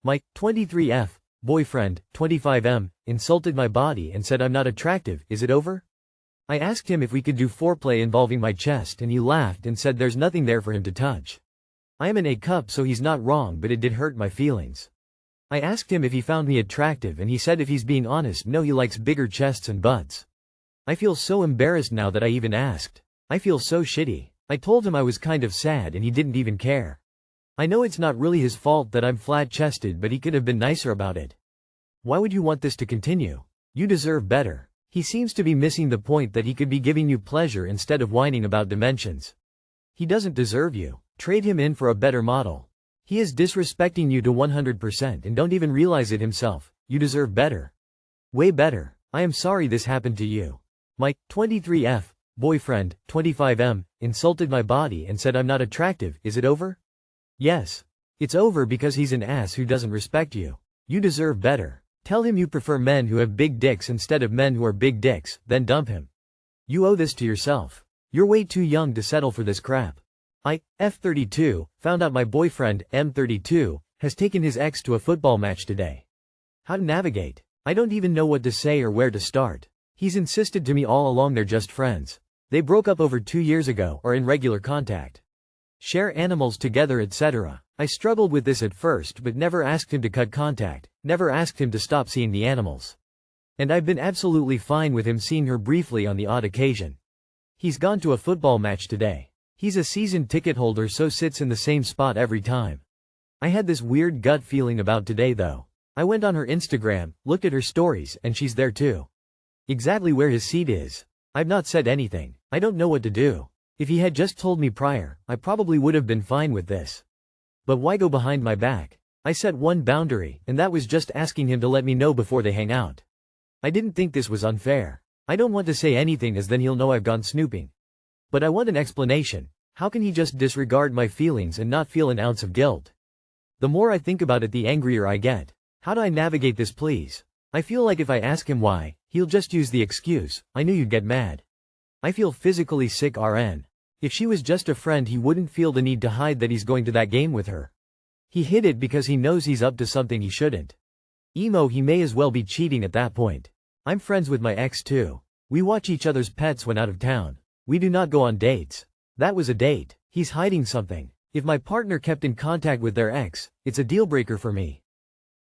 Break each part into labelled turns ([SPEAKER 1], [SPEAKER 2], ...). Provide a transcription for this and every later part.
[SPEAKER 1] My 23F boyfriend, 25M, insulted my body and said I'm not attractive. Is it over? I asked him if we could do foreplay involving my chest and he laughed and said there's nothing there for him to touch. I am an A cup so he's not wrong, but it did hurt my feelings. I asked him if he found me attractive and he said if he's being honest no, he likes bigger chests and butts. I feel so embarrassed now that I even asked. I feel so shitty. I told him I was kind of sad and he didn't even care. I know it's not really his fault that I'm flat-chested, but he could have been nicer about it. Why would you want this to continue? You deserve better. He seems to be missing the point that he could be giving you pleasure instead of whining about dimensions. He doesn't deserve you. Trade him in for a better model. He is disrespecting you to 100% and don't even realize it himself. You deserve better. Way better. I am sorry this happened to you. My 23F boyfriend, 25M, insulted my body and said I'm not attractive. Is it over? Yes. It's over because he's an ass who doesn't respect you. You deserve better. Tell him you prefer men who have big dicks instead of men who are big dicks, then dump him. You owe this to yourself. You're way too young to settle for this crap. I, F32, found out my boyfriend, M32, has taken his ex to a football match today. How to navigate? I don't even know what to say or where to start. He's insisted to me all along they're just friends. They broke up over 2 years ago, are in regular contact. Share animals together, etc. I struggled with this at first but never asked him to cut contact, never asked him to stop seeing the animals. And I've been absolutely fine with him seeing her briefly on the odd occasion. He's gone to a football match today. He's a season ticket holder so sits in the same spot every time. I had this weird gut feeling about today though. I went on her Instagram, looked at her stories, and she's there too. Exactly where his seat is. I've not said anything. I don't know what to do. If he had just told me prior, I probably would have been fine with this. But why go behind my back? I set one boundary, and that was just asking him to let me know before they hang out. I didn't think this was unfair. I don't want to say anything as then he'll know I've gone snooping. But I want an explanation. How can he just disregard my feelings and not feel an ounce of guilt? The more I think about it, the angrier I get. How do I navigate this, please? I feel like if I ask him why, he'll just use the excuse, I knew you'd get mad. I feel physically sick RN. If she was just a friend he wouldn't feel the need to hide that he's going to that game with her. He hid it because he knows he's up to something he shouldn't. Emo, he may as well be cheating at that point. I'm friends with my ex too. We watch each other's pets when out of town. We do not go on dates. That was a date. He's hiding something. If my partner kept in contact with their ex, it's a deal breaker for me.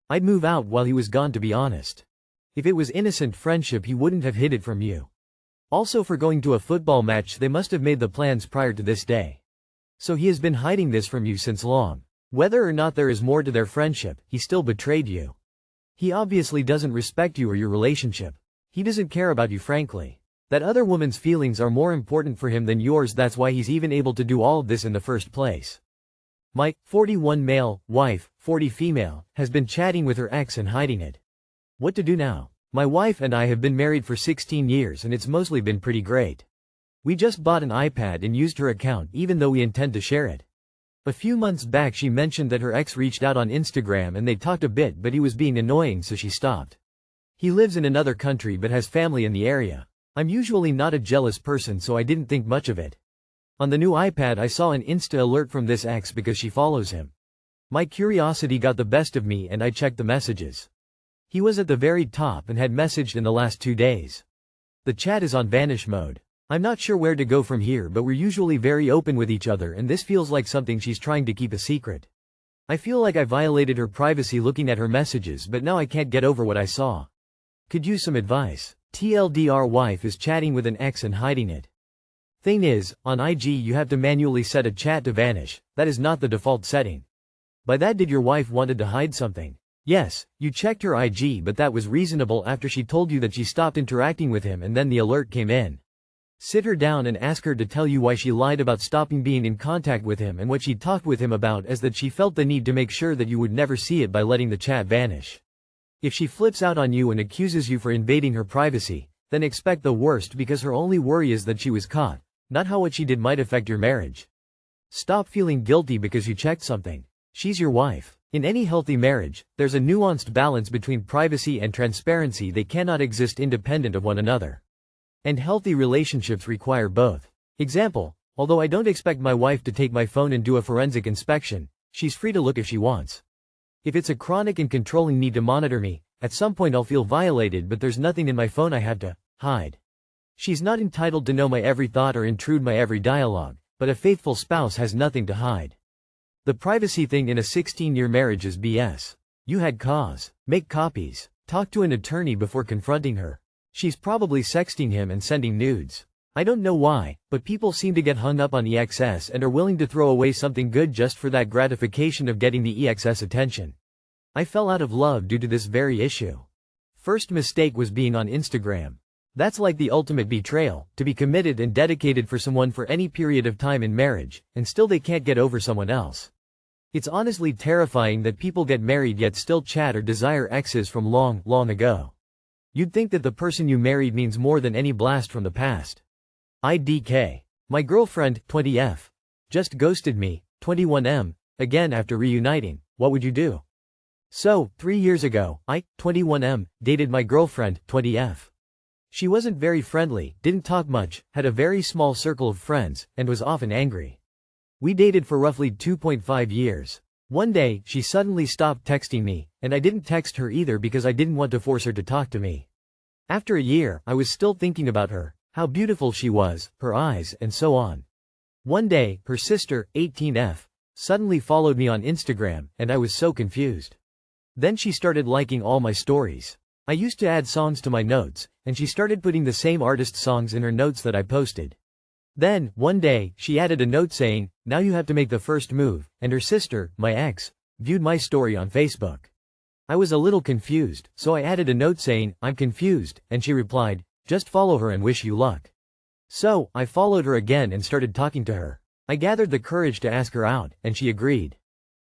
[SPEAKER 1] I'd move out while he was gone, to be honest. If it was innocent friendship he wouldn't have hid it from you. Also, for going to a football match they must have made the plans prior to this day. So he has been hiding this from you since long. Whether or not there is more to their friendship, he still betrayed you. He obviously doesn't respect you or your relationship. He doesn't care about you, frankly. That other woman's feelings are more important for him than yours, that's why he's even able to do all of this in the first place. My 41 male, wife, 40 female, has been chatting with her ex and hiding it. What to do now? My wife and I have been married for 16 years and it's mostly been pretty great. We just bought an iPad and used her account even though we intend to share it. A few months back she mentioned that her ex reached out on Instagram and they talked a bit, but he was being annoying so she stopped. He lives in another country but has family in the area. I'm usually not a jealous person so I didn't think much of it. On the new iPad I saw an Insta alert from this ex because she follows him. My curiosity got the best of me and I checked the messages. He was at the very top and had messaged in the last 2 days. The chat is on vanish mode. I'm not sure where to go from here, but we're usually very open with each other and this feels like something she's trying to keep a secret. I feel like I violated her privacy looking at her messages, but now I can't get over what I saw. Could use some advice. TLDR, wife is chatting with an ex and hiding it. Thing is, on IG you have to manually set a chat to vanish. That is not the default setting. By that, did your wife wanted to hide something? Yes, you checked her IG, but that was reasonable after she told you that she stopped interacting with him and then the alert came in. Sit her down and ask her to tell you why she lied about stopping being in contact with him and what she talked with him about, as that she felt the need to make sure that you would never see it by letting the chat vanish. If she flips out on you and accuses you for invading her privacy, then expect the worst because her only worry is that she was caught, not how what she did might affect your marriage. Stop feeling guilty because you checked something. She's your wife. In any healthy marriage, there's a nuanced balance between privacy and transparency. They cannot exist independent of one another. And healthy relationships require both. Example, although I don't expect my wife to take my phone and do a forensic inspection, she's free to look if she wants. If it's a chronic and controlling need to monitor me, at some point I'll feel violated, but there's nothing in my phone I have to hide. She's not entitled to know my every thought or intrude my every dialogue, but a faithful spouse has nothing to hide. The privacy thing in a 16-year marriage is BS. You had cause. Make copies. Talk to an attorney before confronting her. She's probably sexting him and sending nudes. I don't know why, but people seem to get hung up on EXS and are willing to throw away something good just for that gratification of getting the EXS attention. I fell out of love due to this very issue. First mistake was being on Instagram. That's like the ultimate betrayal, to be committed and dedicated for someone for any period of time in marriage, and still they can't get over someone else. It's honestly terrifying that people get married yet still chat or desire exes from long, long ago. You'd think that the person you married means more than any blast from the past. IDK. My girlfriend, 20F. Just ghosted me, 21M, again after reuniting. What would you do? So, 3 years ago, I, 21M, dated my girlfriend, 20F. She wasn't very friendly, didn't talk much, had a very small circle of friends, and was often angry. We dated for roughly 2.5 years. One day, she suddenly stopped texting me, and I didn't text her either because I didn't want to force her to talk to me. After a year, I was still thinking about her, how beautiful she was, her eyes, and so on. One day, her sister, 18F, suddenly followed me on Instagram, and I was so confused. Then she started liking all my stories. I used to add songs to my notes, and she started putting the same artist's songs in her notes that I posted. Then, one day, she added a note saying, "Now you have to make the first move," and her sister, my ex, viewed my story on Facebook. I was a little confused, so I added a note saying, "I'm confused," and she replied, "Just follow her and wish you luck." So, I followed her again and started talking to her. I gathered the courage to ask her out, and she agreed.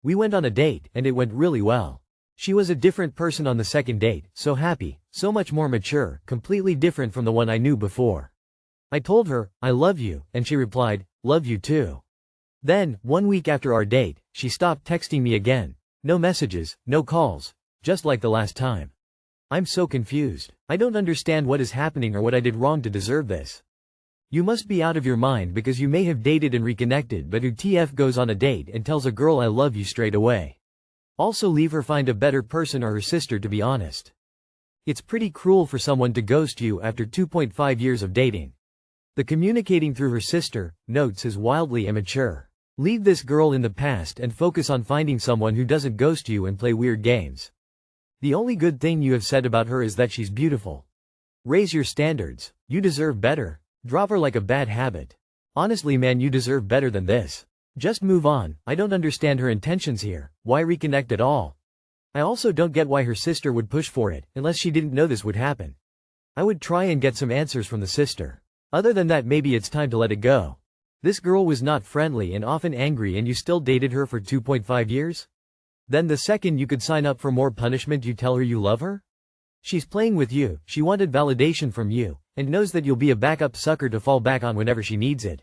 [SPEAKER 1] We went on a date, and it went really well. She was a different person on the second date, so happy, so much more mature, completely different from the one I knew before. I told her, "I love you," and she replied, "Love you too." Then, 1 week after our date, she stopped texting me again. No messages, no calls. Just like the last time. I'm so confused. I don't understand what is happening or what I did wrong to deserve this. You must be out of your mind because you may have dated and reconnected, but who TF goes on a date and tells a girl I love you straight away. Also leave her, find a better person or her sister, to be honest. It's pretty cruel for someone to ghost you after 2.5 years of dating. The communicating through her sister notes is wildly immature. Leave this girl in the past and focus on finding someone who doesn't ghost you and play weird games. The only good thing you have said about her is that she's beautiful. Raise your standards. You deserve better. Drop her like a bad habit. Honestly man, you deserve better than this. Just move on. I don't understand her intentions here. Why reconnect at all? I also don't get why her sister would push for it, unless she didn't know this would happen. I would try and get some answers from the sister. Other than that, maybe it's time to let it go. This girl was not friendly and often angry, and you still dated her for 2.5 years? Then the second you could sign up for more punishment, you tell her you love her? She's playing with you, she wanted validation from you, and knows that you'll be a backup sucker to fall back on whenever she needs it.